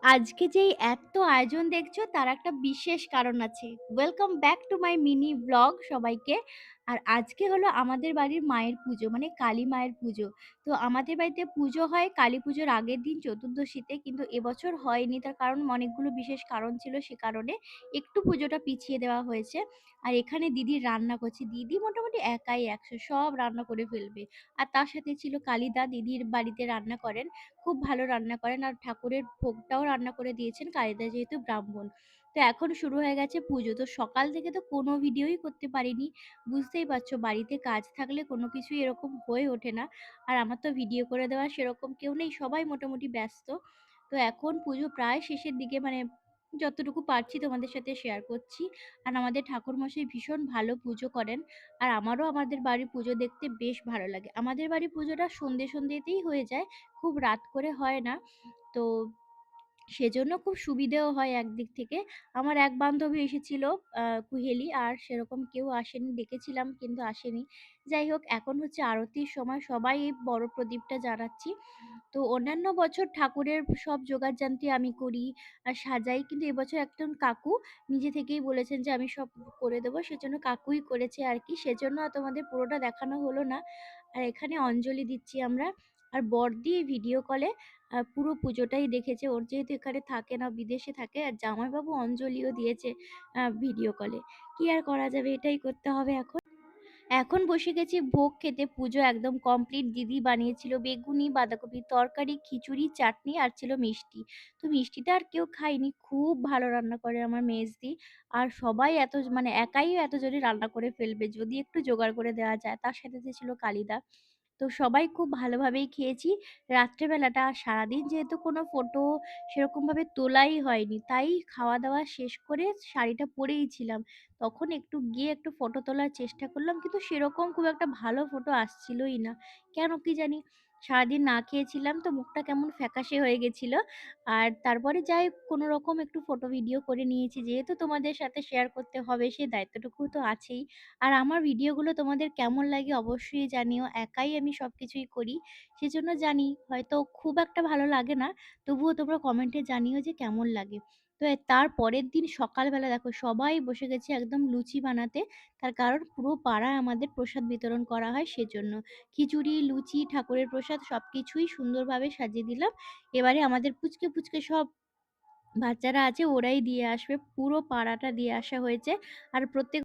আজকে যেই এত আয়োজন দেখছো তার একটা বিশেষ কারণ আছে। Welcome back to my mini vlog সবাইকে। আর আজকে হলো আমাদের বাড়ির মায়ের পুজো মানে কালী মায়ের পুজো। তো আমাদের বাড়িতে পুজো হয় কালী পুজোর আগের দিন চতুর্দশীতে, কিন্তু এবছর হয়নি, তার কারণ অনেকগুলো বিশেষ কারণ ছিল, সে কারণে একটু পুজোটা পিছিয়ে দেওয়া হয়েছে। আর এখানে দিদি রান্না করছে, দিদি মোটামুটি একাই ১০০ সব রান্না করে ফেলবে। আর তার সাথে ছিল কালিদা, দিদির বাড়িতে রান্না করেন, খুব ভালো রান্না করেন আর ঠাকুরের ভোগটাও রান্না করে দিয়েছেন কালিদা যেহেতু ব্রাহ্মণ। তো এখন শুরু হয়ে গেছে পুজো। তো সকাল থেকে তো কোনো ভিডিওই করতে পারিনি। বুঝতেই পারছো বাড়িতে কাজ থাকলে কোনো কিছুই এরকম হয়ে ওঠে না। আর আমার তো ভিডিও করে দেওয়া সেরকম কেউ নেই, সবাই মোটামুটি ব্যস্ত। তো এখন পুজো প্রায় শেষের দিকে, মানে যতটুকু পারছি তোমাদের সাথে শেয়ার করছি। আর আমাদের ঠাকুরমশাই ভীষণ ভালো পুজো করেন। আর আমারও আমাদের বাড়ির পুজো দেখতে বেশ ভালো লাগে। আমাদের বাড়ির পুজোটা সন্ধ্যেতেই হয়ে যায়, খুব রাত করে হয় না। তো সেজন্য খুব সুবিধেও হয় একদিক থেকে। আমার এক বান্ধবী এসেছিল, কুহেলি, আর সেরকম কেউ আসেনি, ডেকেছিলাম কিন্তু আসেনি। যাই হোক, এখন হচ্ছে আরতির সময়, সবাই এই বড় প্রদীপটা জ্বালাচ্ছি। তো অন্যান্য বছর ঠাকুরের সব জোগাড়যন্ত্রী আমি করি আর সাজাই, কিন্তু এবছর একজন কাকু নিজে থেকেই বলেছেন যে আমি সব করে দেবো, সেজন্য কাকুই করেছে আর কি, সেজন্য আর তোমাদের পুরোটা দেখানো হলো না। আর এখানে অঞ্জলি দিচ্ছি আমরা। আর বড়দি ভিডিও কলে পুরো পুজোটাই দেখেছে, ওর যেহেতু এখানে থাকে না, বিদেশে থাকে, আর জামাইবাবু অঞ্জলিও দিয়েছে ভিডিও কলে। কি আর করা যাবে, এটাই করতে হবে এখন। এখন বসে গেছি ভোগ খেতে, পুজো একদম কমপ্লিট। দিদি বানিয়েছিল বেগুনি, বাঁধাকপির তরকারি, খিচুড়ি, চাটনি, আর ছিল মিষ্টি। তো মিষ্টিটা আর কেউ খায়নি, খুব ভালো রান্না করে আমার মেজদি। আর সবাই এত মানে একাই এত জনে রান্না করে ফেলবে যদি একটু জোগাড় করে দেওয়া যায়। তার সাথে যে ছিল কালিদা। তো সবাই খুব ভালোভাবেই খেয়েছি। রাত্রেবেলাটা আর সারাদিন যেহেতু কোনো ফটো সেরকমভাবে তোলাই হয়নি, তাই খাওয়া-দাওয়া শেষ করে শাড়িটা পরেই ছিলাম। তখন একটু গিয়ে একটু ফটো তোলার চেষ্টা করলাম, কিন্তু সেরকম খুব একটা ভালো ফটো আসছিলই না। কেন কি জানি? সারাদিন না খেয়েছিলাম তো মুখটা কেমন ফ্যাকাশে হয়ে গেছিল। আর তারপরে যাই হোক কোনরকম একটু ফটো ভিডিও করে নিয়েছি। যেহেতু তোমাদের সাথে শেয়ার করতে হবে সেই দায়িত্বটুকু তো আছেই। আর আমার ভিডিওগুলো তোমাদের কেমন লাগে অবশ্যই জানিও। একাই আমি সবকিছুই করি। সেজন্য জানি হয়তো খুব একটা ভালো লাগে না। তবুও তোমরা কমেন্টে জানিও যে কেমন লাগে। তো তার পরের দিন সকালবেলা দেখো সবাই বসে গেছে একদম লুচি বানাতে। তার কারণ পুরো পাড়ায় আমাদের প্রসাদ বিতরণ করা হয় সেজন্য। খিচুড়ি, লুচি, ঠাকুরের প্রসাদ সবকিছুই সুন্দরভাবে সাজিয়ে দিলাম। এবারে আমাদের পুচকে, পুচকে সব বাচ্চারা আছে ওরাই দিয়ে আসবে। পুরো পাড়াটা দিয়ে আসা হয়েছে। আর প্রত্যেক